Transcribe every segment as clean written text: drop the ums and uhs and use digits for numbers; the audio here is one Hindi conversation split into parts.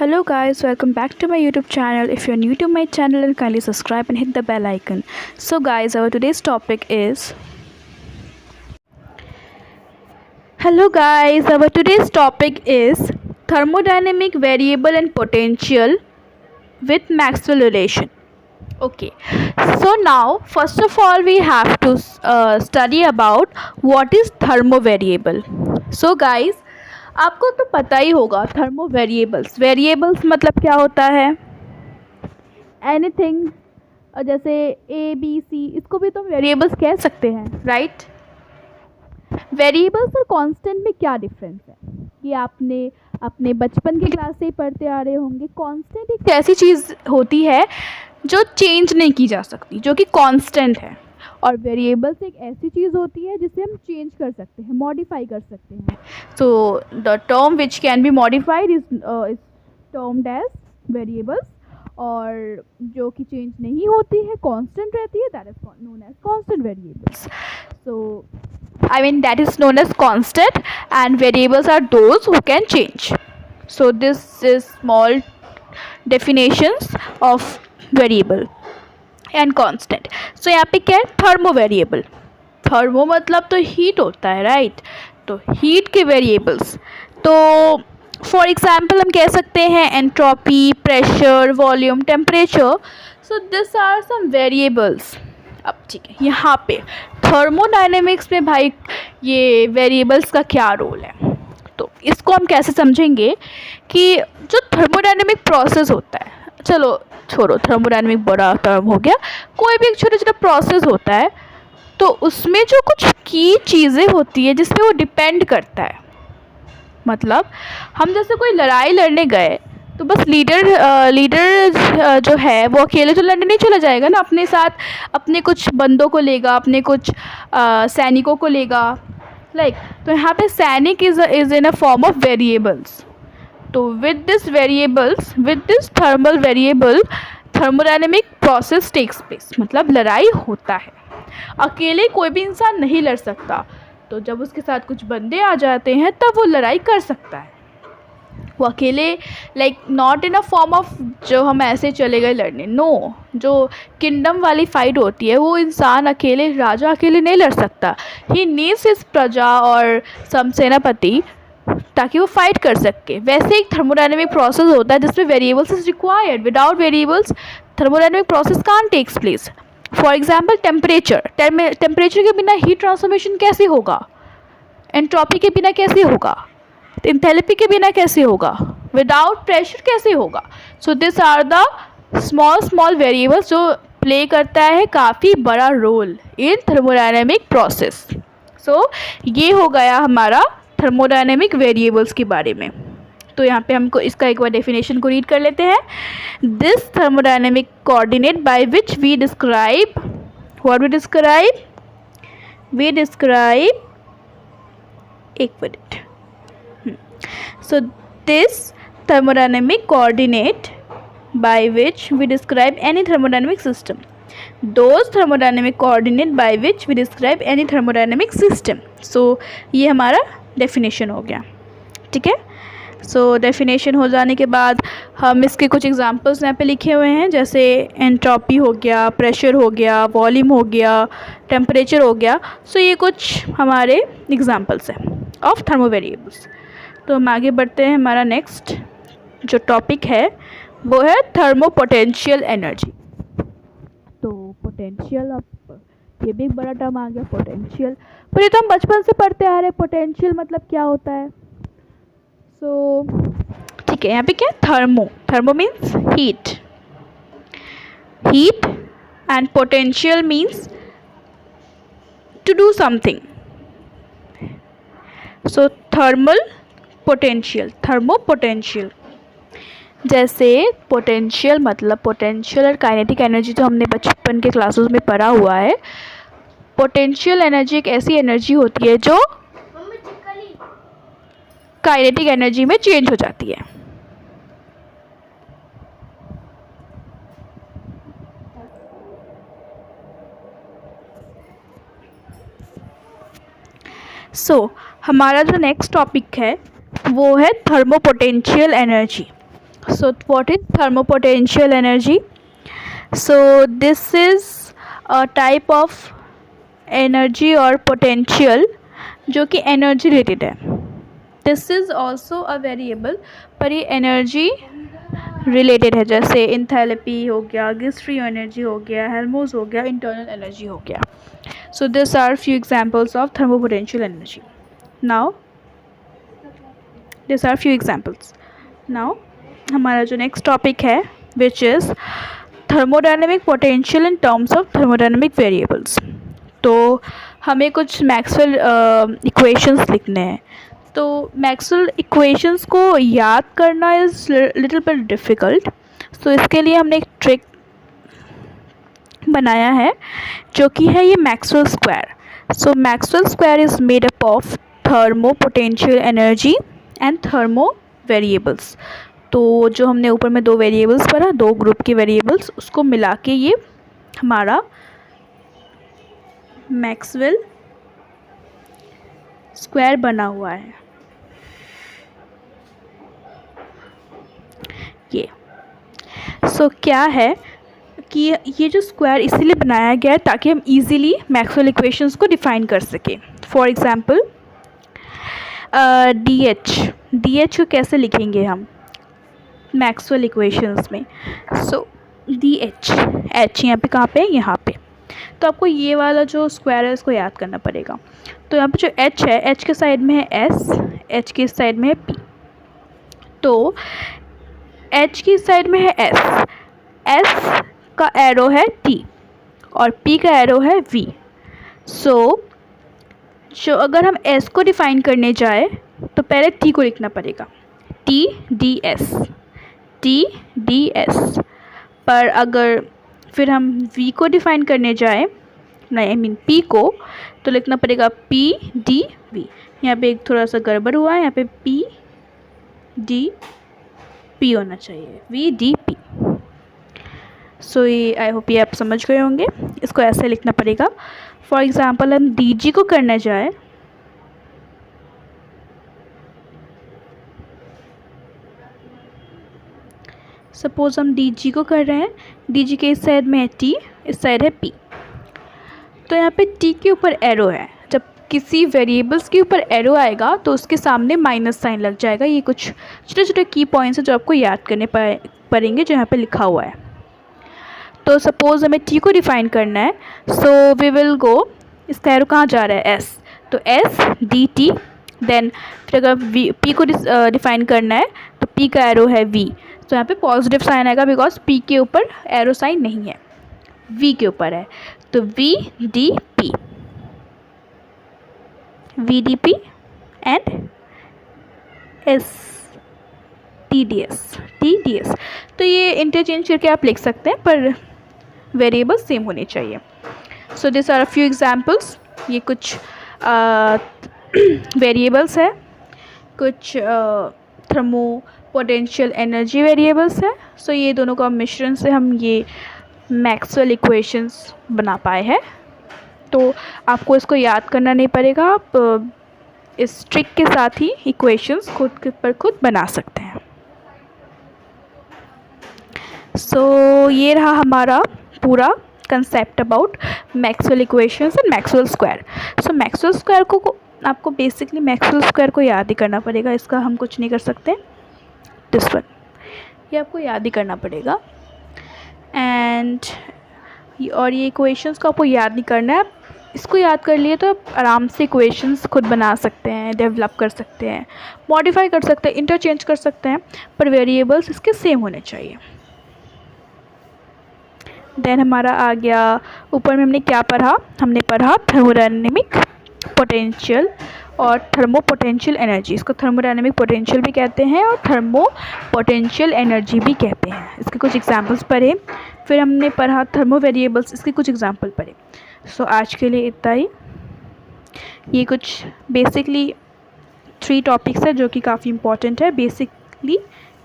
Hello guys, welcome back to my YouTube channel. If you're new to my channel, then kindly subscribe and hit the bell icon. So guys, our today's topic is thermodynamic variable and potential with Maxwell relation. Okay, so now first of all we have to study about what is thermovariable. So guys, आपको तो पता ही होगा थर्मो वेरिएबल्स मतलब क्या होता है. एनीथिंग जैसे ए बी सी, इसको भी तो वेरिएबल्स कह सकते हैं, राइट. वेरिएबल्स और कांस्टेंट में क्या डिफरेंस है ये आपने अपने बचपन के क्लास से ही पढ़ते आ रहे होंगे. कांस्टेंट एक ऐसी चीज़ होती है जो चेंज नहीं की जा सकती, जो कि कांस्टेंट है, और वेरिएबल्स एक ऐसी चीज़ होती है जिसे हम चेंज कर सकते हैं, मॉडिफाई कर सकते हैं. So the term which can be modified is termed as variables, और जो कि चेंज नहीं होती है, कांस्टेंट रहती है, that is known as constant variables. सो I mean that is known as constant, and variables are those who can change. So this is small definitions of variable and constant. So यहाँ पे क्या है, थर्मो वेरिएबल. थर्मो मतलब तो हीट होता है, राइट. तो हीट के वेरिएबल्स, तो फॉर एग्जाम्पल हम कह सकते हैं entropy, pressure, volume, temperature. So this are some variables. अब ठीक है, यहाँ पे थर्मोडायनेमिक्स में भाई ये वेरिएबल्स का क्या रोल है, तो इसको हम कैसे समझेंगे कि जो थर्मोडायनेमिक प्रोसेस होता है, चलो छोड़ो थर्मोडायनेमिक बड़ा टर्म हो गया, कोई भी एक छोटा छोटा प्रोसेस होता है, तो उसमें जो कुछ की चीज़ें होती है जिसमें वो डिपेंड करता है. मतलब हम जैसे कोई लड़ाई लड़ने गए, तो बस लीडर जो है वो अकेले तो लड़ने नहीं चला जाएगा ना, अपने साथ अपने कुछ बंदों को लेगा, अपने कुछ सैनिकों को लेगा, लाइक. तो यहाँ पे सैनिक is in a form of variables. तो with this thermal variable thermodynamic process takes place. मतलब लड़ाई होता है, अकेले कोई भी इंसान नहीं लड़ सकता, तो जब उसके साथ कुछ बंदे आ जाते हैं तब वो लड़ाई कर सकता है. वो अकेले like not in a form of जो हम ऐसे चले गए लड़ने, नो. जो किंगडम वाली फाइट होती है वो इंसान अकेले, राजा अकेले नहीं लड़ सकता. ही नीड्स हिज प्रजा और सम सेनापति ताकि वो फाइट कर सके. वैसे एक थर्मोडायनेमिक प्रोसेस होता है जिसमें variables is required. Without variables thermodynamic process can't takes place. For example temperature के बिना हीट ट्रांसफॉर्मेशन कैसे होगा, एंट्रोपी के बिना कैसे होगा, एंथैल्पी के बिना कैसे होगा, विदाउट प्रेशर कैसे होगा. So this are the small variables जो प्ले करता है काफ़ी बड़ा role in thermodynamic process. So ये हो गया हमारा थर्मोडायनेमिक वेरिएबल्स के बारे में. तो यहाँ पे हमको इसका एक बार डेफिनेशन को रीड कर लेते हैं. This thermodynamic coordinate by which we describe एक minute. So this thermodynamic coordinate by which we describe any thermodynamic system. Those thermodynamic coordinate by which we describe any thermodynamic system. So ये हमारा definition हो गया, ठीक है. So definition हो जाने के बाद हम इसके कुछ examples यहाँ पे लिखे हुए हैं, जैसे एंट्रोपी हो गया, प्रेशर हो गया, वॉल्यूम हो गया, टेम्परेचर हो गया. So ये कुछ हमारे examples हैं of thermovariables. तो हम आगे बढ़ते हैं. हमारा नेक्स्ट जो टॉपिक है वो है थर्मो पोटेंशियल एनर्जी. तो पोटेंशियल, अब ये भी एक बड़ा टर्म आ गया, पोटेंशियल. पर ये तो हम बचपन से पढ़ते आ रहे हैं, पोटेंशियल मतलब क्या होता है. सो ठीक है, यहाँ पे क्या है, thermo means heat and potential means to do something. So thermo potential, जैसे पोटेंशियल मतलब पोटेंशियल और काइनेटिक एनर्जी तो हमने बचपन के क्लासेस में पढ़ा हुआ है. पोटेंशियल एनर्जी एक ऐसी एनर्जी होती है जो काइनेटिक एनर्जी में चेंज हो जाती है. हमारा जो नेक्स्ट टॉपिक है वो है thermo potential energy. So what is thermopotential energy? So this is a type of energy or potential जो कि एनर्जी रिलेटेड है. This is also a variable, पर ये एनर्जी रिलेटेड है. जैसे इंथैल्पी हो गया, गिब्स फ्री एनर्जी हो गया, हेल्महोल्ट्ज़ हो गया, इंटरनल एनर्जी हो गया. So this are few examples of thermopotential energy. Now this are few examples. Now हमारा जो नेक्स्ट टॉपिक है which is thermodynamic potential in terms of thermodynamic variables. तो हमें कुछ मैक्सवेल इक्वेशंस लिखने हैं. तो मैक्सवेल इक्वेशंस को याद करना इज़ लिटिल बिट डिफ़िकल्ट. सो इसके लिए हमने एक ट्रिक बनाया है जो कि है ये Maxwell square. So Maxwell square is made up of thermo potential energy and thermo variables. तो जो हमने ऊपर में दो वेरिएबल्स पढ़ा, दो ग्रुप के वेरिएबल्स, उसको मिला के ये हमारा मैक्सवेल स्क्वायर बना हुआ है. ये सो क्या है कि ये जो स्क्वायर इसीलिए बनाया गया है ताकि हम इजीली मैक्सवेल इक्वेशंस को डिफाइन कर सकें. फॉर एग्जांपल डी एच को कैसे लिखेंगे हम मैक्सवेल इक्वेशंस में. सो डी एच यहाँ पे कहाँ पे, यहाँ पे. तो आपको ये वाला जो स्क्वायर है इसको याद करना पड़ेगा. तो यहाँ पे जो एच है, एच के साइड में है एस, एच के साइड में है पी. तो एच की साइड में है एस, एस का एरो है टी और पी का एरो है वी. सो जो अगर हम एस को डिफाइन करने जाए तो पहले टी को लिखना पड़ेगा, T D S, T D S. पर अगर फिर हम वी को डिफाइन करने जाए, नहीं आई मीन पी को, तो लिखना पड़ेगा पी डी वी. यहाँ पे एक थोड़ा सा गड़बड़ हुआ है, यहाँ पे पी डी पी होना चाहिए, वी डी पी. सो ये आई होप ये आप समझ गए होंगे. इसको ऐसे लिखना पड़ेगा. फॉर एग्ज़ाम्पल हम डी जी को करना जाए, सपोज़ हम डी जी को कर रहे हैं, डी जी के इस साइड में है टी, इस साइड है पी. तो यहाँ पे टी के ऊपर एरो है. जब किसी वेरिएबल्स के ऊपर एरो आएगा तो उसके सामने माइनस साइन लग जाएगा. ये कुछ छोटे छोटे की पॉइंट्स हैं जो आपको याद करने पड़ेंगे जो यहाँ पे लिखा हुआ है. तो सपोज़ हमें टी को डिफ़ाइन करना है. सो वी विल गो, इसका एरो कहाँ जा रहा है, एस. तो एस डी टी. देन फिर अगर पी को डिफ़ाइन करना है तो पी का एरो है वी. तो यहाँ पे पॉजिटिव साइन आएगा बिकॉज पी के ऊपर एरो साइन नहीं है, वी के ऊपर है. तो V D P, V D P and S T D S, T D S. तो ये इंटरचेंज करके आप लिख सकते हैं पर वेरिएबल्स सेम होने चाहिए. So this are a few examples. ये कुछ वेरिएबल्स है, कुछ थर्मो पोटेंशियल एनर्जी वेरिएबल्स है. सो ये दोनों का मिश्रण से हम ये मैक्सवेल इक्वेशंस बना पाए हैं. तो आपको इसको याद करना नहीं पड़ेगा, आप इस ट्रिक के साथ ही इक्वेशंस खुद पर खुद बना सकते हैं. सो ये रहा हमारा पूरा concept about Maxwell equations and Maxwell square. So Maxwell square को आपको बेसिकली मैक्सवेल स्क्वायर को याद ही करना पड़ेगा. इसका हम कुछ नहीं कर सकते. दिस वन ये आपको याद ही करना पड़ेगा. एंड और ये इक्वेशंस को आपको याद नहीं करना है. इसको याद कर लिए तो आप आराम से इक्वेशंस खुद बना सकते हैं, डेवलप कर सकते हैं, मॉडिफाई कर सकते हैं, इंटरचेंज कर सकते हैं, पर वेरिएबल्स इसके सेम होने चाहिए. देन हमारा आ गया, ऊपर में हमने क्या पढ़ा, हमने पढ़ा थर्मोडायनेमिक पोटेंशियल और थर्मो पोटेंशियल एनर्जी. इसको थर्मोडायनेमिक पोटेंशियल भी कहते हैं और थर्मो पोटेंशियल एनर्जी भी कहते हैं. इसके कुछ एग्जांपल्स पढ़े. फिर हमने पढ़ा थर्मो वेरिएबल्स, इसके कुछ एग्जांपल पढ़े. सो आज के लिए इतना ही. ये कुछ बेसिकली 3 टॉपिक्स है जो कि काफ़ी इम्पॉर्टेंट है. बेसिकली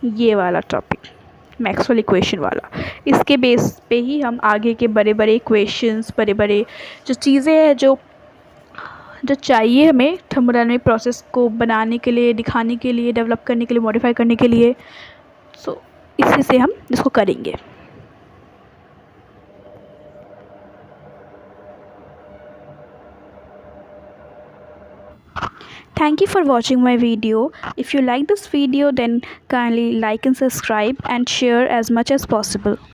ये वाला टॉपिक मैक्सवेल इक्वेशन वाला, इसके बेस पे ही हम आगे के बड़े बड़े इक्वेशंस, बड़े बड़े जो चीज़ें हैं जो चाहिए हमें थर्मोडायनेमिक प्रोसेस को बनाने के लिए, दिखाने के लिए, डेवलप करने के लिए, मॉडिफाई करने के लिए, सो इसी से हम इसको करेंगे। Thank you for watching my video. If you like this video, then kindly like and subscribe and share as much as possible.